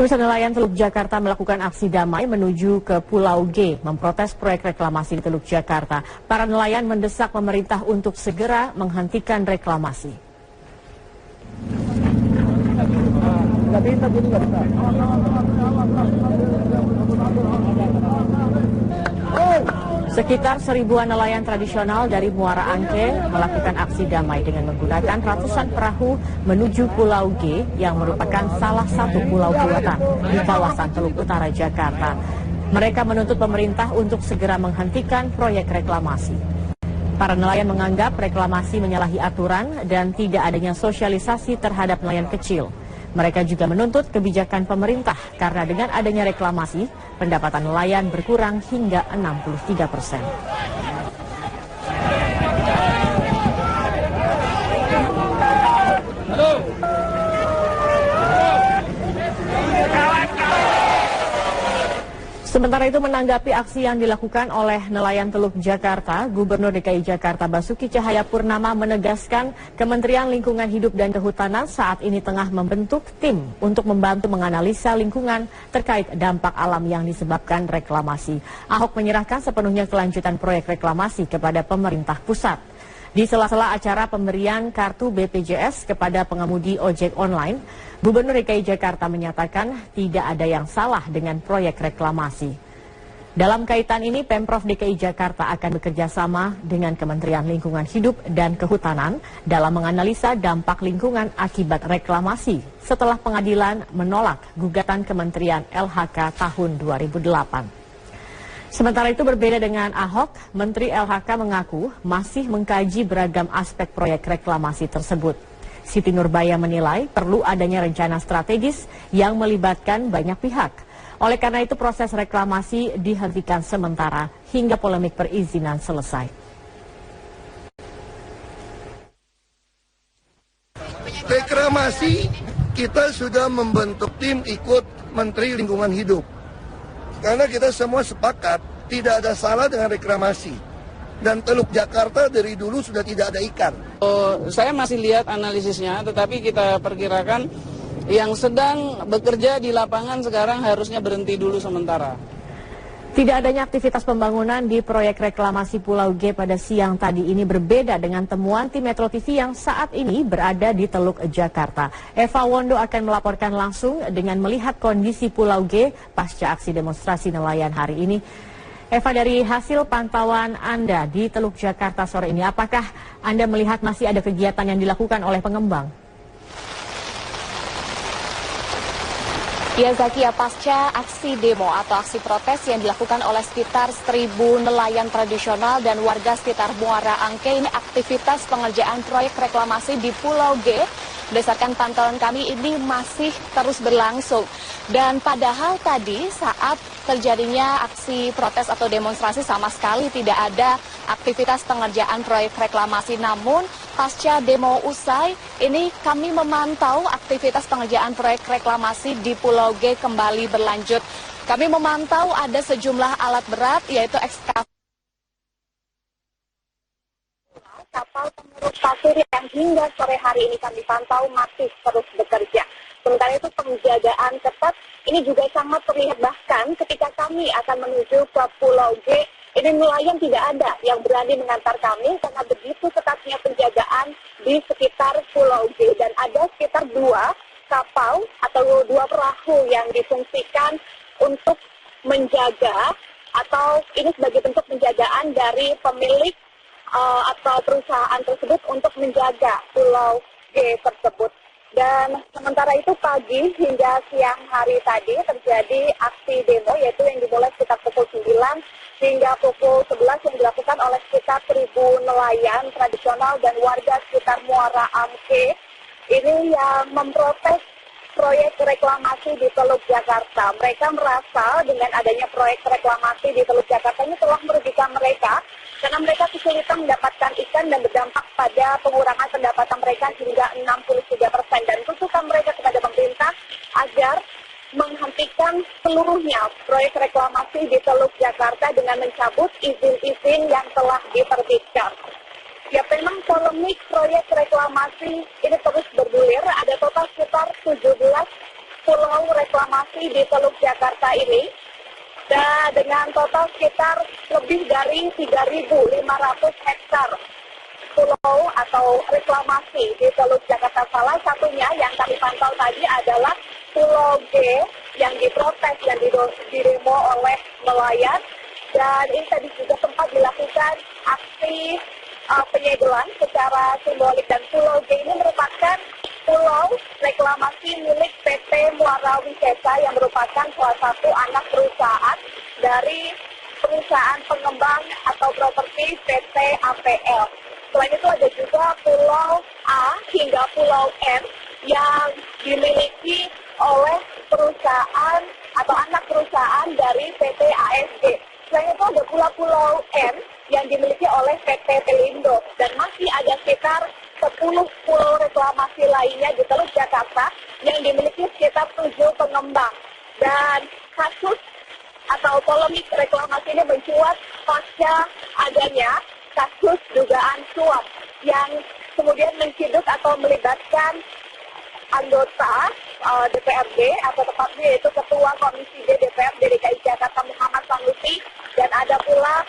Pemirsa, nelayan Teluk Jakarta melakukan aksi damai menuju ke Pulau G, memprotes proyek reklamasi di Teluk Jakarta. Para nelayan mendesak pemerintah untuk segera menghentikan reklamasi. Sekitar 1000-an nelayan tradisional dari Muara Angke melakukan aksi damai dengan menggunakan ratusan perahu menuju Pulau G yang merupakan salah satu pulau buatan di kawasan Teluk Utara Jakarta. Mereka menuntut pemerintah untuk segera menghentikan proyek reklamasi. Para nelayan menganggap reklamasi menyalahi aturan dan tidak adanya sosialisasi terhadap nelayan kecil. Mereka juga menuntut kebijakan pemerintah karena dengan adanya reklamasi, pendapatan nelayan berkurang hingga 63%. Sementara itu, menanggapi aksi yang dilakukan oleh nelayan Teluk Jakarta, Gubernur DKI Jakarta Basuki Cahayapurnama menegaskan Kementerian Lingkungan Hidup dan Kehutanan saat ini tengah membentuk tim untuk membantu menganalisa lingkungan terkait dampak alam yang disebabkan reklamasi. Ahok menyerahkan sepenuhnya kelanjutan proyek reklamasi kepada pemerintah pusat. Di sela-sela acara pemberian kartu BPJS kepada pengemudi ojek online, Gubernur DKI Jakarta menyatakan tidak ada yang salah dengan proyek reklamasi. Dalam kaitan ini, Pemprov DKI Jakarta akan bekerja sama dengan Kementerian Lingkungan Hidup dan Kehutanan dalam menganalisa dampak lingkungan akibat reklamasi setelah pengadilan menolak gugatan Kementerian LHK tahun 2008. Sementara itu, berbeda dengan Ahok, Menteri LHK mengaku masih mengkaji beragam aspek proyek reklamasi tersebut. Siti Nurbaya menilai perlu adanya rencana strategis yang melibatkan banyak pihak. Oleh karena itu, proses reklamasi dihentikan sementara hingga polemik perizinan selesai. Reklamasi, kita sudah membentuk tim ikut Menteri Lingkungan Hidup. Karena kita semua sepakat tidak ada salah dengan reklamasi. Dan Teluk Jakarta dari dulu sudah tidak ada ikan. Saya masih lihat analisisnya, tetapi kita perkirakan yang sedang bekerja di lapangan sekarang harusnya berhenti dulu sementara. Tidak adanya aktivitas pembangunan di proyek reklamasi Pulau G pada siang tadi ini berbeda dengan temuan tim Metro TV yang saat ini berada di Teluk Jakarta. Eva Wondo akan melaporkan langsung dengan melihat kondisi Pulau G pasca aksi demonstrasi nelayan hari ini. Eva, dari hasil pantauan Anda di Teluk Jakarta sore ini, apakah Anda melihat masih ada kegiatan yang dilakukan oleh pengembang? Ya, Zakia, pasca aksi demo atau aksi protes yang dilakukan oleh sekitar 1000 nelayan tradisional dan warga sekitar Muara Angke, ini aktivitas pengerjaan proyek reklamasi di Pulau G, berdasarkan pantauan kami ini masih terus berlangsung. Dan padahal tadi saat terjadinya aksi protes atau demonstrasi sama sekali tidak ada aktivitas pengerjaan proyek reklamasi. Namun pasca demo usai, ini kami memantau aktivitas pengerjaan proyek reklamasi di Pulau G kembali berlanjut. Kami memantau ada sejumlah alat berat, yaitu ekskavator, kapal pengurus pasir yang hingga sore hari ini kami pantau masih terus bekerja. Sementara itu penjagaan ketat ini juga sangat terlihat, bahkan ketika kami akan menuju ke Pulau G, ini nelayan tidak ada yang berani mengantar kami karena begitu ketatnya penjagaan di sekitar Pulau G. Dan ada sekitar 2 kapal atau 2 perahu yang difungsikan untuk menjaga, atau ini sebagai bentuk penjagaan dari pemilik atau perusahaan tersebut untuk menjaga Pulau G tersebut. Dan sementara itu pagi hingga siang hari tadi terjadi aksi demo, yaitu yang dimulai sekitar pukul 9 hingga pukul 11 yang dilakukan oleh sekitar 1000 nelayan tradisional dan warga sekitar Muara Angke. Ini yang memprotes proyek reklamasi di Teluk Jakarta. Mereka merasa dengan adanya proyek reklamasi di Teluk Jakarta ini telah merugikan mereka, karena mereka kesulitan mendapatkan ikan dan berdampak pada pengurangan pendapatan mereka hingga 63%. Dan tuntutan mereka kepada pemerintah agar menghentikan seluruhnya proyek reklamasi di Teluk Jakarta dengan mencabut izin-izin yang telah diterbitkan. Ya, memang polemik proyek reklamasi ini terus bergulir. Ada total sekitar 17 pulau reklamasi di Teluk Jakarta ini. Dan dengan total sekitar lebih dari 3.500 hektar pulau atau reklamasi di Teluk Jakarta. Salah satunya yang kami pantau tadi adalah Pulau G yang diprotes dan didemo oleh nelayan. Dan ini tadi juga sempat dilakukan aksi penyegelan secara simbolik, dan Pulau G ini merupakan pulau reklamasi milik PT Muara Wisesa yang merupakan salah satu anak perusahaan dari perusahaan pengembang atau properti PT APL. Selain itu ada juga Pulau A hingga Pulau M yang dimiliki oleh perusahaan atau anak perusahaan dari PT ASG. Selain itu ada Pulau M yang dimiliki oleh PT Pelindo, dan masih ada sekitar 10 pulau reklamasi lainnya di Teluk Jakarta yang dimiliki sekitar 7 pengembang. Dan kasus atau polemik reklamasi ini mencuat pasca adanya kasus dugaan suap yang kemudian menciduk atau melibatkan anggota DPRD atau tepatnya yaitu Ketua Komisi D DPRD DKI Jakarta Muhammad Sanusi, dan ada pula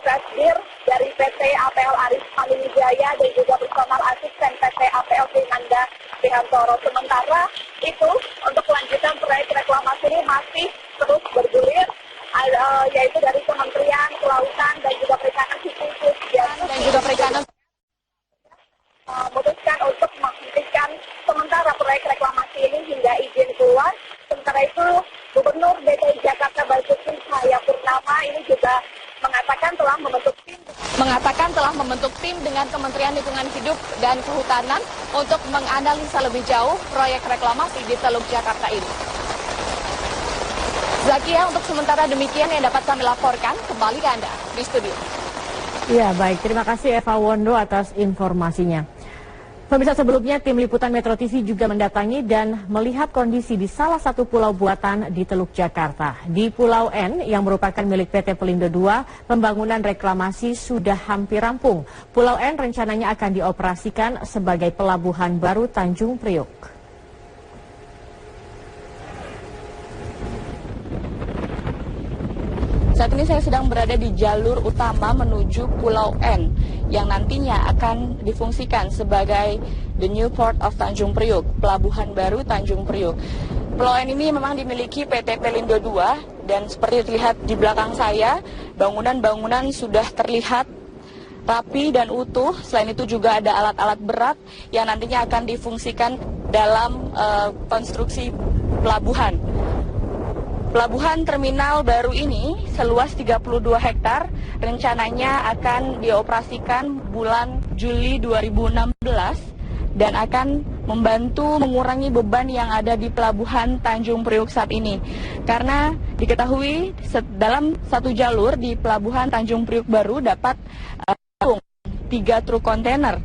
presidir dari PT APL Aris Panuwijaya dan juga bersama asisten PT APL Fernanda Bihantoro. Sementara itu untuk kelanjutan proyek reklamasi ini masih terus bergulir, yaitu dari Kementerian Kelautan dan juga Perikanan dan juga Perikanan memutuskan untuk menghentikan sementara proyek reklamasi ini hingga izin keluar. Sementara itu Gubernur DKI Jakarta Basuki Cahayapurnama ini juga mengatakan telah membentuk tim dengan Kementerian Lingkungan Hidup dan Kehutanan untuk menganalisa lebih jauh proyek reklamasi di Teluk Jakarta ini. Zakia, untuk sementara demikian yang dapat kami laporkan. Kembali ke Anda di studio. Ya, baik. Terima kasih Eva Wondo atas informasinya. Pemirsa, sebelumnya tim liputan Metro TV juga mendatangi dan melihat kondisi di salah satu pulau buatan di Teluk Jakarta. Di Pulau N yang merupakan milik PT Pelindo II, pembangunan reklamasi sudah hampir rampung. Pulau N rencananya akan dioperasikan sebagai pelabuhan baru Tanjung Priok. Saat ini saya sedang berada di jalur utama menuju Pulau N yang nantinya akan difungsikan sebagai the new port of Tanjung Priok, pelabuhan baru Tanjung Priok. Pulau N ini memang dimiliki PT Pelindo II, dan seperti terlihat di belakang saya, bangunan-bangunan sudah terlihat rapi dan utuh. Selain itu juga ada alat-alat berat yang nantinya akan difungsikan dalam konstruksi pelabuhan. Pelabuhan terminal baru ini seluas 32 hektar rencananya akan dioperasikan bulan Juli 2016 dan akan membantu mengurangi beban yang ada di pelabuhan Tanjung Priok saat ini. Karena diketahui dalam satu jalur di pelabuhan Tanjung Priok baru dapat 3 truk kontainer.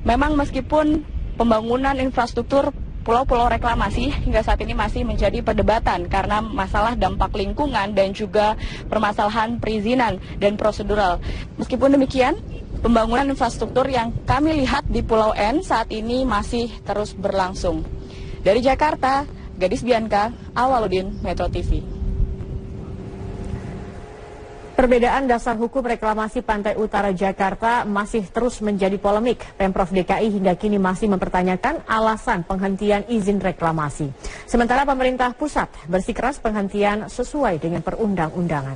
Memang meskipun pembangunan infrastruktur pulau-pulau reklamasi hingga saat ini masih menjadi perdebatan karena masalah dampak lingkungan dan juga permasalahan perizinan dan prosedural. Meskipun demikian, pembangunan infrastruktur yang kami lihat di Pulau N saat ini masih terus berlangsung. Dari Jakarta, Gadis Bianca, Awaludin, Metro TV. Perbedaan dasar hukum reklamasi Pantai Utara Jakarta masih terus menjadi polemik. Pemprov DKI hingga kini masih mempertanyakan alasan penghentian izin reklamasi. Sementara pemerintah pusat bersikeras penghentian sesuai dengan perundang-undangan.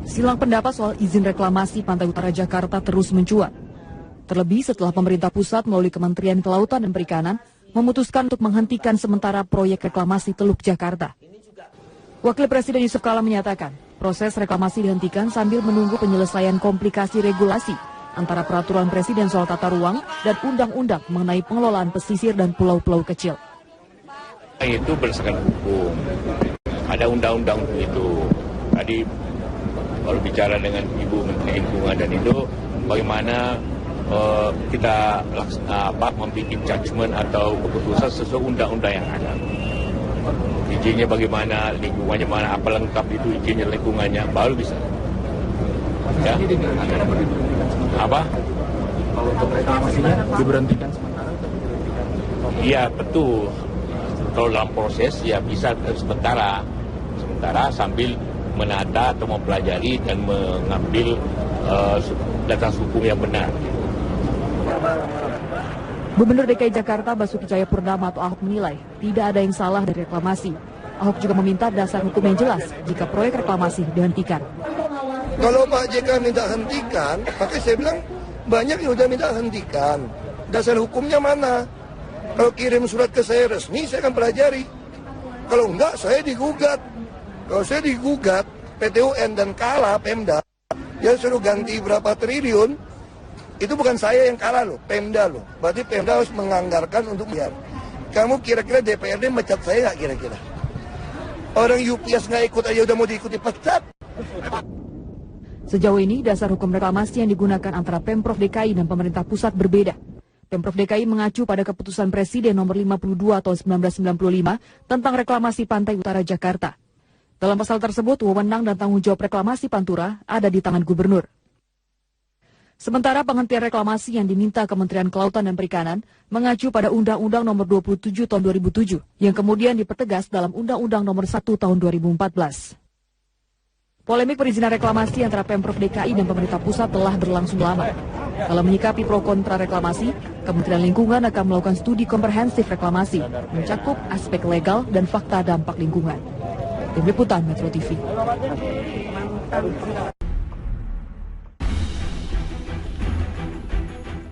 Silang pendapat soal izin reklamasi Pantai Utara Jakarta terus mencuat. Terlebih setelah pemerintah pusat melalui Kementerian Kelautan dan Perikanan memutuskan untuk menghentikan sementara proyek reklamasi Teluk Jakarta. Wakil Presiden Yusuf Kala menyatakan, proses reklamasi dihentikan sambil menunggu penyelesaian komplikasi regulasi antara peraturan Presiden soal tata ruang dan undang-undang mengenai pengelolaan pesisir dan pulau-pulau kecil. Itu berdasarkan hukum, ada undang-undang itu. Tadi kalau bicara dengan Ibu Menteri Lingkungan dan itu, bagaimana kita membuat judgment atau keputusan sesuai undang-undang yang ada. Izinnya bagaimana, lingkungannya mana, apa lengkap itu izinnya, lingkungannya, baru bisa. Ya. Apa? Kalau untuk reklamasinya diberhentikan sementara? Iya betul. Kalau dalam proses ya bisa sementara sambil menata atau mempelajari dan mengambil data hukum yang benar. Gubernur DKI Jakarta Basuki Cahayapurnama atau Ahok menilai tidak ada yang salah dari reklamasi. Ahok juga meminta dasar hukum yang jelas jika proyek reklamasi dihentikan. Kalau Pak JK minta hentikan, makanya saya bilang banyak yang udah minta hentikan. Dasar hukumnya mana? Kalau kirim surat ke saya resmi, saya akan pelajari. Kalau enggak, saya digugat. Kalau saya digugat, PT UN dan kalah Pemda, dia suruh ganti berapa triliun, itu bukan saya yang kalah loh, Pemda loh. Berarti Pemda harus menganggarkan untuk bayar. Kamu kira-kira DPRD mecat saya nggak kira-kira? Orang UPS nggak ikut aja udah mau diikuti pecat. Sejauh ini dasar hukum reklamasi yang digunakan antara Pemprov DKI dan pemerintah pusat berbeda. Pemprov DKI mengacu pada keputusan Presiden nomor 52 tahun 1995 tentang reklamasi Pantai Utara Jakarta. Dalam pasal tersebut, wewenang dan tanggung jawab reklamasi Pantura ada di tangan gubernur. Sementara penghentian reklamasi yang diminta Kementerian Kelautan dan Perikanan mengacu pada Undang-Undang nomor 27 tahun 2007 yang kemudian dipertegas dalam Undang-Undang nomor 1 tahun 2014. Polemik perizinan reklamasi antara Pemprov DKI dan pemerintah pusat telah berlangsung lama. Dalam menyikapi pro kontra reklamasi, Kementerian Lingkungan akan melakukan studi komprehensif reklamasi, mencakup aspek legal dan fakta dampak lingkungan. Tim Liputan Metro TV.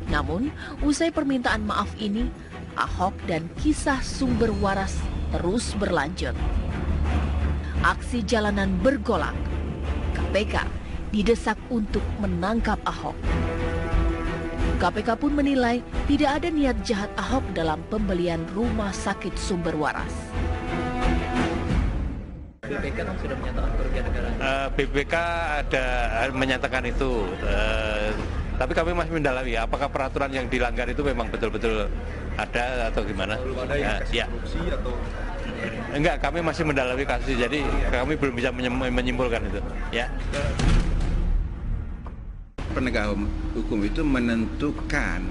Namun, usai permintaan maaf ini, Ahok dan kisah sumber waras terus berlanjut. Aksi jalanan bergolak. KPK didesak untuk menangkap Ahok. KPK pun menilai tidak ada niat jahat Ahok dalam pembelian rumah sakit sumber waras. BPK kan sudah menyatakan kerugian negara. BPK ada menyatakan itu, tapi kami masih mendalami apakah peraturan yang dilanggar itu memang betul-betul ada atau gimana. Belum ada yang kasus korupsi atau? Enggak, kami masih mendalami kasus, jadi kami belum bisa menyimpulkan itu. Ya. Penegak hukum itu menentukan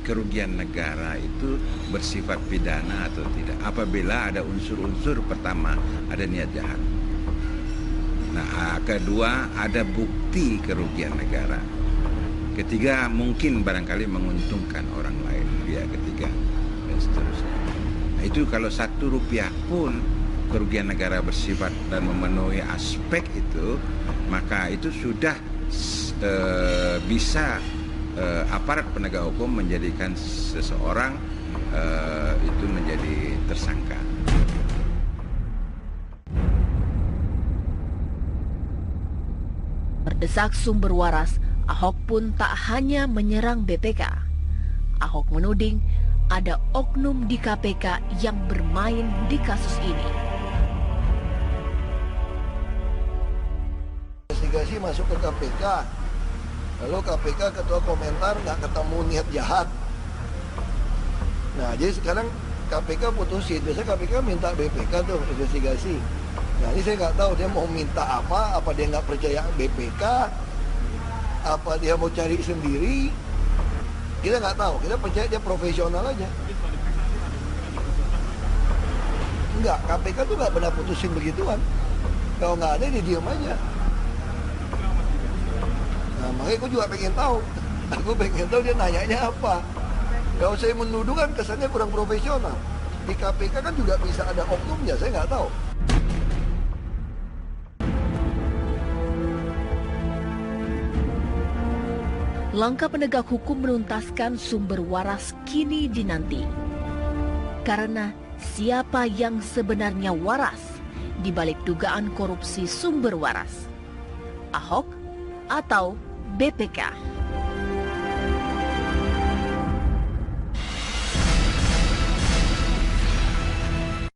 kerugian negara itu bersifat pidana atau tidak. Apabila ada unsur-unsur, pertama ada niat jahat. Nah, kedua ada bukti kerugian negara. Ketiga mungkin barangkali menguntungkan orang lain. Ya, ketiga dan seterusnya. Nah, itu kalau Rp1 pun kerugian negara bersifat dan memenuhi aspek itu, maka itu sudah bisa aparat penegak hukum menjadikan seseorang itu menjadi tersangka. Berdesak sumber waras, Ahok pun tak hanya menyerang BPK. Ahok menuding ada oknum di KPK yang bermain di kasus ini. Investigasi masuk ke KPK. Lalu KPK ketua komentar nggak ketemu niat jahat. Nah, jadi sekarang KPK putusin. Biasanya KPK minta BPK tuh investigasi. Nah, ini saya nggak tahu dia mau minta apa dia nggak percaya BPK, apa dia mau cari sendiri. Kita nggak tahu, kita percaya dia profesional aja. Enggak, KPK tuh nggak pernah putusin begituan. Kalau nggak ada, dia diam aja. Nah, makanya aku juga pengen tahu. Aku pengen tahu dia nanyanya apa. Kalau saya menuduh kan kesannya kurang profesional. Di KPK kan juga bisa ada oknumnya, saya nggak tahu. Langkah penegak hukum menuntaskan sumber waras kini dinanti. Karena siapa yang sebenarnya waras di balik dugaan korupsi sumber waras? Ahok atau BPK?